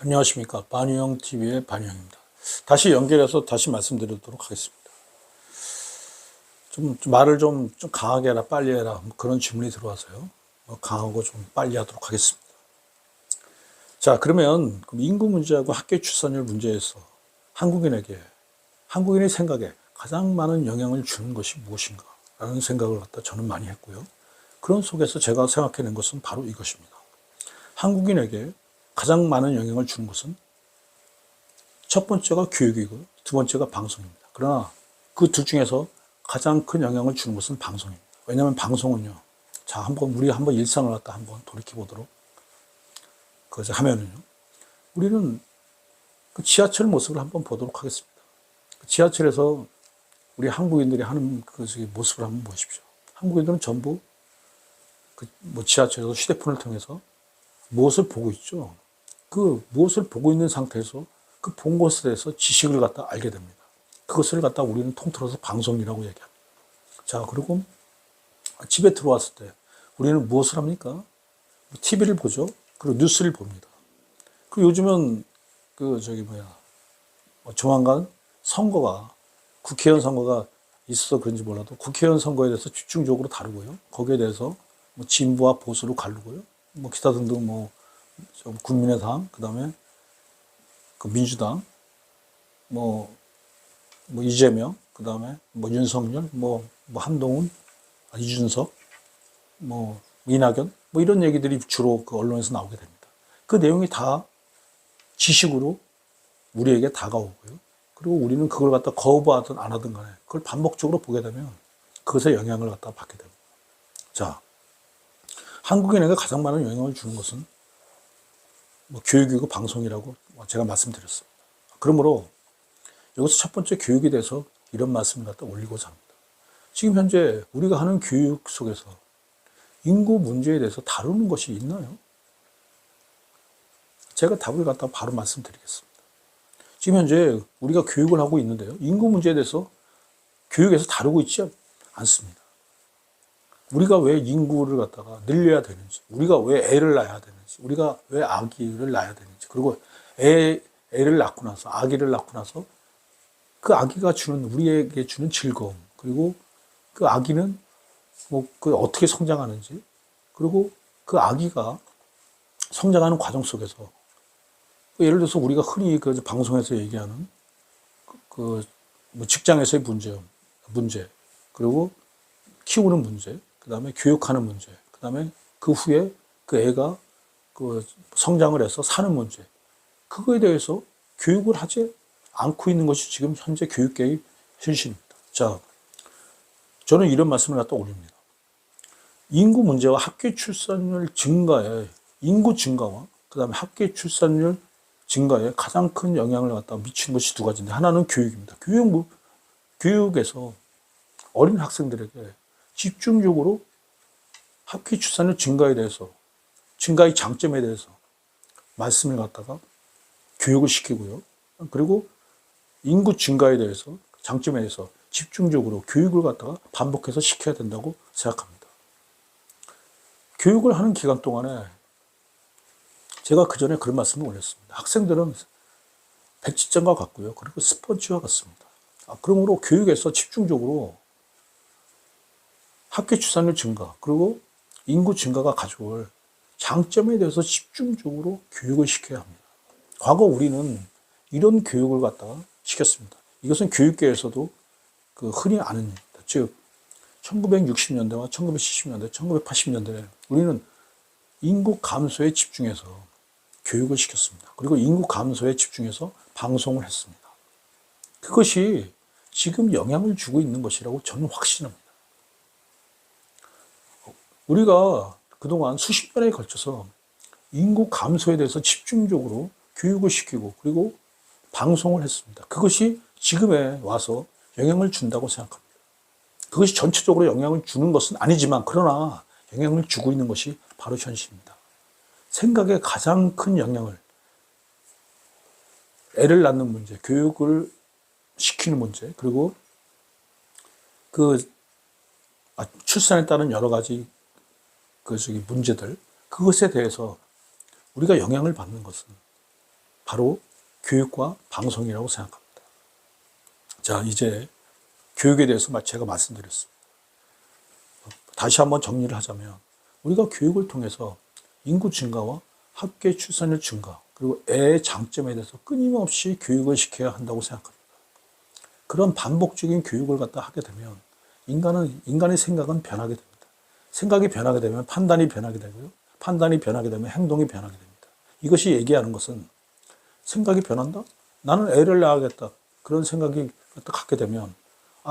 안녕하십니까. 반유형TV의 반유형입니다. 다시 연결해서 다시 말씀드리도록 하겠습니다. 말을 좀 강하게 해라, 빨리 해라, 그런 질문이 들어와서요. 강하고 좀 빨리 하도록 하겠습니다. 자, 그러면 인구 문제하고 학교 출산율 문제에서 한국인의 생각에 가장 많은 영향을 주는 것이 무엇인가 라는 생각을 저는 많이 했고요. 그런 속에서 제가 생각해낸 것은 바로 이것입니다. 한국인에게 가장 많은 영향을 주는 것은 첫 번째가 교육이고 두 번째가 방송입니다. 그러나 그 둘 중에서 가장 큰 영향을 주는 것은 방송입니다. 왜냐하면 방송은요. 자, 우리 한번 일상을 한번 돌이켜 보도록 하면은요. 우리는 그 지하철 모습을 한번 보도록 하겠습니다. 그 지하철에서 우리 한국인들이 하는 모습을 한번 보십시오. 한국인들은 전부 지하철에서 휴대폰을 통해서 무엇을 보고 있죠? 그 무엇을 보고 있는 상태에서 그 본 것에 대해서 지식을 알게 됩니다. 그것을 우리는 통틀어서 방송이라고 얘기합니다. 자, 그리고 집에 들어왔을 때 우리는 무엇을 합니까? TV를 보죠. 그리고 뉴스를 봅니다. 그리고 요즘은 조만간 국회의원 선거가 있어서 그런지 몰라도 국회의원 선거에 대해서 집중적으로 다루고요. 거기에 대해서 진보와 보수로 가르고요. 기타 등등 국민의당, 그 다음에 민주당, 이재명, 그 다음에 윤석열, 한동훈, 이준석, 이낙연, 이런 얘기들이 주로 언론에서 나오게 됩니다. 그 내용이 다 지식으로 우리에게 다가오고요. 그리고 우리는 그걸 거부하든 안 하든 간에 그걸 반복적으로 보게 되면 그것에 영향을 받게 됩니다. 자, 한국인에게 가장 많은 영향을 주는 것은 교육이고 방송이라고 제가 말씀드렸습니다. 그러므로 여기서 첫 번째 교육에 대해서 이런 말씀을 올리고자 합니다. 지금 현재 우리가 하는 교육 속에서 인구 문제에 대해서 다루는 것이 있나요? 제가 답을 바로 말씀드리겠습니다. 지금 현재 우리가 교육을 하고 있는데요. 인구 문제에 대해서 교육에서 다루고 있지 않습니다. 우리가 왜 인구를 늘려야 되는지, 우리가 왜 애를 낳아야 되는지, 우리가 왜 아기를 낳아야 되는지, 그리고 애를 낳고 나서, 아기를 낳고 나서 그 아기가 우리에게 주는 즐거움, 그리고 그 아기는 어떻게 성장하는지, 그리고 그 아기가 성장하는 과정 속에서 예를 들어서 우리가 흔히 방송에서 얘기하는 직장에서의 문제, 그리고 키우는 문제, 그 다음에 교육하는 문제, 그 다음에 그 후에 그 애가 성장을 해서 사는 문제, 그거에 대해서 교육을 하지 않고 있는 것이 지금 현재 교육계의 현실입니다. 자, 저는 이런 말씀을 올립니다. 인구 문제와 학교 출산율 증가에, 인구 증가와 그 다음에 학교 출산율 증가에 가장 큰 영향을 미치는 것이 두 가지인데, 하나는 교육입니다. 교육에서 어린 학생들에게 집중적으로 학교 출산율 증가에 대해서, 증가의 장점에 대해서 말씀을 교육을 시키고요. 그리고 인구 증가에 대해서, 장점에 대해서 집중적으로 교육을 반복해서 시켜야 된다고 생각합니다. 교육을 하는 기간 동안에 제가 그 전에 그런 말씀을 올렸습니다. 학생들은 백지장과 같고요. 그리고 스펀지와 같습니다. 그러므로 교육에서 집중적으로 학교 출산율 증가, 그리고 인구 증가가 가져올 장점에 대해서 집중적으로 교육을 시켜야 합니다. 과거 우리는 이런 교육을 시켰습니다. 이것은 교육계에서도 흔히 아는 일입니다. 즉, 1960년대와 1970년대, 1980년대에 우리는 인구 감소에 집중해서 교육을 시켰습니다. 그리고 인구 감소에 집중해서 방송을 했습니다. 그것이 지금 영향을 주고 있는 것이라고 저는 확신합니다. 우리가 그동안 수십 년에 걸쳐서 인구 감소에 대해서 집중적으로 교육을 시키고 그리고 방송을 했습니다. 그것이 지금에 와서 영향을 준다고 생각합니다. 그것이 전체적으로 영향을 주는 것은 아니지만, 그러나 영향을 주고 있는 것이 바로 현실입니다. 생각에 가장 큰 영향을, 애를 낳는 문제, 교육을 시키는 문제, 그리고 출산에 따른 여러 가지 문제들, 그것에 대해서 우리가 영향을 받는 것은 바로 교육과 방송이라고 생각합니다. 자, 이제 교육에 대해서 제가 말씀드렸습니다. 다시 한번 정리를 하자면 우리가 교육을 통해서 인구 증가와 합계 출산율 증가, 그리고 애의 장점에 대해서 끊임없이 교육을 시켜야 한다고 생각합니다. 그런 반복적인 교육을 하게 되면 인간의 생각은 변하게 됩니다. 생각이 변하게 되면 판단이 변하게 되고요. 판단이 변하게 되면 행동이 변하게 됩니다. 이것이 얘기하는 것은 생각이 변한다? 나는 애를 낳아야겠다. 그런 생각이 갖게 되면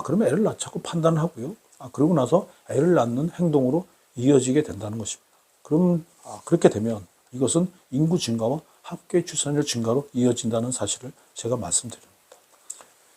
그러면 애를 낳자고 판단을 하고요. 그러고 나서 애를 낳는 행동으로 이어지게 된다는 것입니다. 그럼 그렇게 되면 이것은 인구 증가와 합계 출산율 증가로 이어진다는 사실을 제가 말씀드립니다.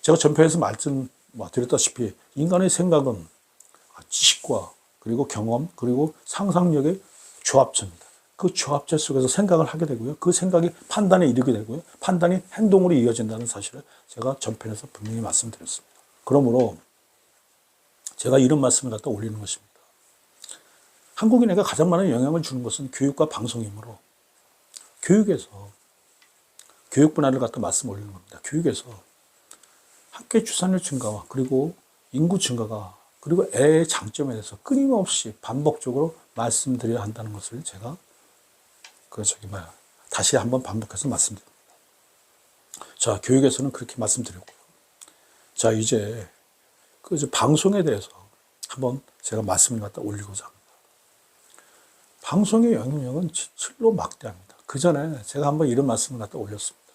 제가 전편에서 말씀드렸다시피 인간의 생각은 지식과 그리고 경험 그리고 상상력의 조합체입니다. 그 조합체 속에서 생각을 하게 되고요. 그 생각이 판단에 이르게 되고요. 판단이 행동으로 이어진다는 사실을 제가 전편에서 분명히 말씀드렸습니다. 그러므로 제가 이런 말씀을 올리는 것입니다. 한국인에게 가장 많은 영향을 주는 것은 교육과 방송이므로 교육에서 교육 분야를 말씀 올리는 겁니다. 교육에서 합계 출산율 증가와 그리고 인구 증가가 그리고 애의 장점에 대해서 끊임없이 반복적으로 말씀드려야 한다는 것을 제가 다시 한번 반복해서 말씀드립니다. 자, 교육에서는 그렇게 말씀드렸고요. 자, 이제 방송에 대해서 한번 제가 말씀을 올리고자 합니다. 방송의 영향력은 실로 막대합니다. 그 전에 제가 한번 이런 말씀을 올렸습니다.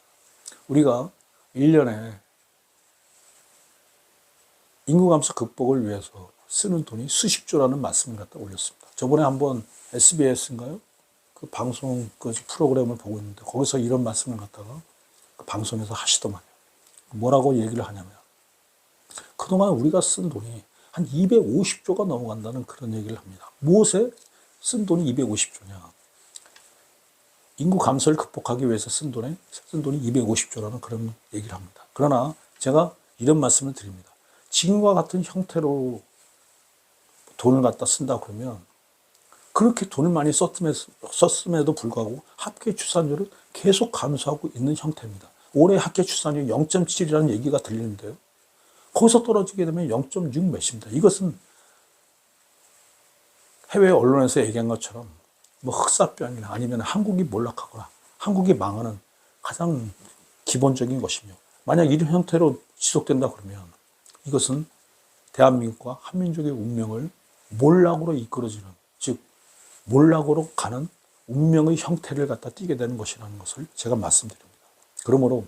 우리가 1년에 인구 감소 극복을 위해서 쓰는 돈이 수십조라는 말씀을 올렸습니다. 저번에 한번 SBS인가요? 그 방송 프로그램을 보고 있는데 거기서 이런 말씀을 그 방송에서 하시더만요. 뭐라고 얘기를 하냐면 그동안 우리가 쓴 돈이 한 250조가 넘어간다는 그런 얘기를 합니다. 무엇에 쓴 돈이 250조냐? 인구 감소를 극복하기 위해서 쓴 돈이 250조라는 그런 얘기를 합니다. 그러나 제가 이런 말씀을 드립니다. 지금과 같은 형태로 돈을 쓴다 그러면 그렇게 돈을 많이 썼음에도 불구하고 합계 출산율은 계속 감소하고 있는 형태입니다. 올해 합계 출산율 0.7이라는 얘기가 들리는데요. 거기서 떨어지게 되면 0.6 몇입니다. 이것은 해외 언론에서 얘기한 것처럼 흑사병이나 아니면 한국이 몰락하거나 한국이 망하는 가장 기본적인 것이며 만약 이런 형태로 지속된다 그러면 이것은 대한민국과 한민족의 운명을 몰락으로 이끌어지는, 즉 몰락으로 가는 운명의 형태를 띠게 되는 것이라는 것을 제가 말씀드립니다. 그러므로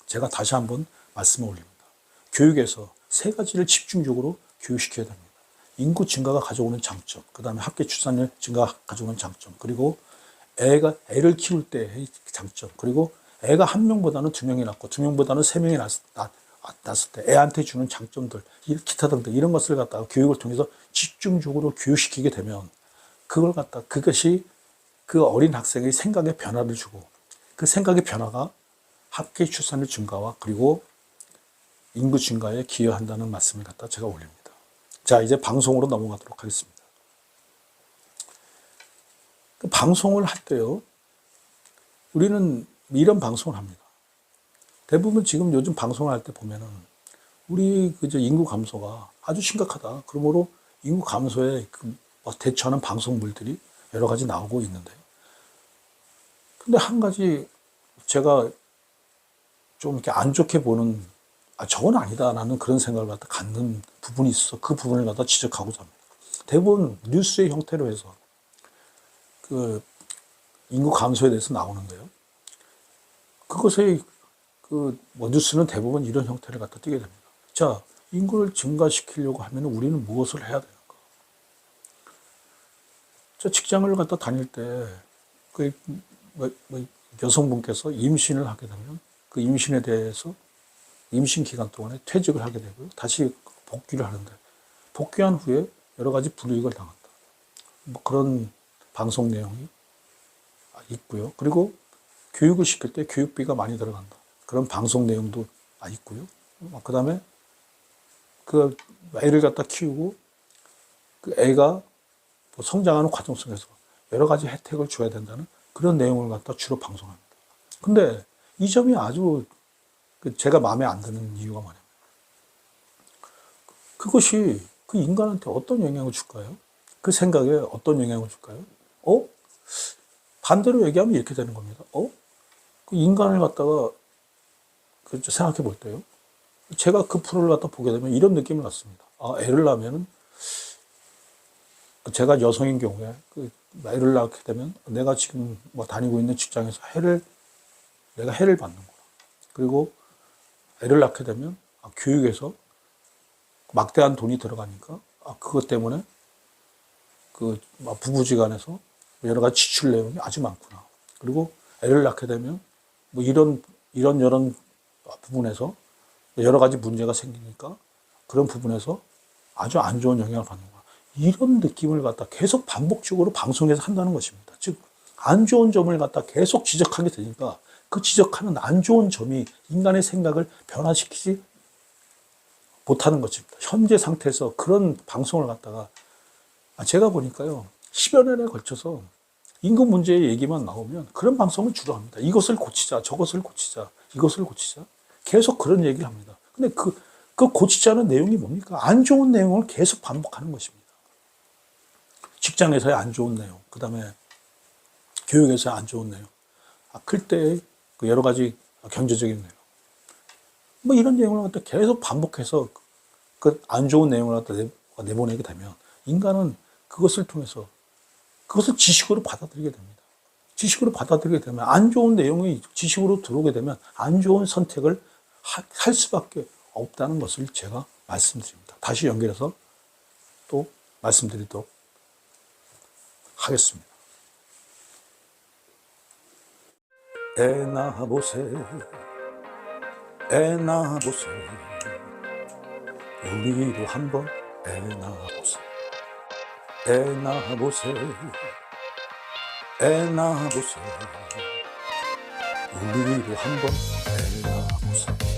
제가 다시 한번 말씀을 올립니다. 교육에서 세 가지를 집중적으로 교육시켜야 됩니다. 인구 증가가 가져오는 장점, 그 다음에 합계 출산율 증가가 가져오는 장점, 그리고 애를 키울 때의 장점, 그리고 애가 한 명보다는 두 명이 낳고 두 명보다는 세 명이 낳았을 때 애한테 주는 장점들, 기타 등등 이런 것을 교육을 통해서 집중적으로 교육시키게 되면 그것이 그 어린 학생의 생각에 변화를 주고 그 생각의 변화가 합계 출산율 증가와 그리고 인구 증가에 기여한다는 말씀을 제가 올립니다. 자, 이제 방송으로 넘어가도록 하겠습니다. 방송을 할 때요, 우리는 이런 방송을 합니다. 대부분 지금 요즘 방송을 할 때 보면은 우리 인구 감소가 아주 심각하다. 그러므로 인구 감소에 대처하는 방송물들이 여러 가지 나오고 있는데요. 근데 한 가지 제가 좀 이렇게 안 좋게 보는 저건 아니다라는 그런 생각을 갖는 부분이 있어서 그 부분을 지적하고자 합니다. 대부분 뉴스의 형태로 해서 인구 감소에 대해서 나오는데요. 그것의 뉴스는 대부분 이런 형태를 띠게 됩니다. 자, 인구를 증가시키려고 하면 우리는 무엇을 해야 되는가? 저 직장을 다닐 때 여성분께서 임신을 하게 되면 그 임신에 대해서 임신 기간 동안에 퇴직을 하게 되고요. 다시 복귀를 하는데 복귀한 후에 여러 가지 불이익을 당한다. 뭐 그런 방송 내용이 있고요. 그리고 교육을 시킬 때 교육비가 많이 들어간다. 그런 방송 내용도 있고요. 그 다음에 그 애를 갖다 키우고 그 애가 뭐 성장하는 과정 속에서 여러 가지 혜택을 줘야 된다는 그런 내용을 갖다 주로 방송합니다. 근데 이 점이 아주 제가 마음에 안 드는 이유가 뭐냐면 그것이 그 인간한테 어떤 영향을 줄까요? 그 생각에 어떤 영향을 줄까요? 반대로 얘기하면 이렇게 되는 겁니다. 그 인간을 갖다가 생각해 볼 때요. 제가 그 프로를 갖다 보게 되면 이런 느낌을 갖습니다. 애를 낳으면은 제가 여성인 경우에 그 애를 낳게 되면 내가 지금 뭐 다니고 있는 직장에서 내가 해를 받는구나. 그리고 애를 낳게 되면 교육에서 막대한 돈이 들어가니까 그것 때문에 그 부부지간에서 여러 가지 지출 내용이 아주 많구나. 그리고 애를 낳게 되면 뭐 이런 부분에서 여러 가지 문제가 생기니까 그런 부분에서 아주 안 좋은 영향을 받는구나. 이런 느낌을 갖다 계속 반복적으로 방송에서 한다는 것입니다. 즉, 안 좋은 점을 갖다 계속 지적하게 되니까 그 지적하는 안 좋은 점이 인간의 생각을 변화시키지 못하는 것입니다. 현재 상태에서 그런 방송을 갖다가 제가 보니까요, 10여 년에 걸쳐서 인구 문제의 얘기만 나오면 그런 방송을 주로 합니다. 이것을 고치자, 저것을 고치자, 이것을 고치자. 계속 그런 얘기를 합니다. 근데 그 고치자는 내용이 뭡니까? 안 좋은 내용을 계속 반복하는 것입니다. 직장에서의 안 좋은 내용, 그 다음에 교육에서의 안 좋은 내용, 클 때의 여러 가지 경제적인 내용. 뭐 이런 내용을 갖다 계속 반복해서 그 안 좋은 내용을 갖다 내보내게 되면 인간은 그것을 통해서 그것을 지식으로 받아들이게 됩니다. 지식으로 받아들이게 되면 안 좋은 내용이 지식으로 들어오게 되면 안 좋은 선택을 할 수밖에 없다는 것을 제가 말씀드립니다. 다시 연결해서 또 말씀드리도록 하겠습니다. 애 낳아보세, 애 낳아보세, 우리도 한번 애 낳아보세, 애 낳아보세, 애 낳아보세, 우리도 한번 애 낳아보세.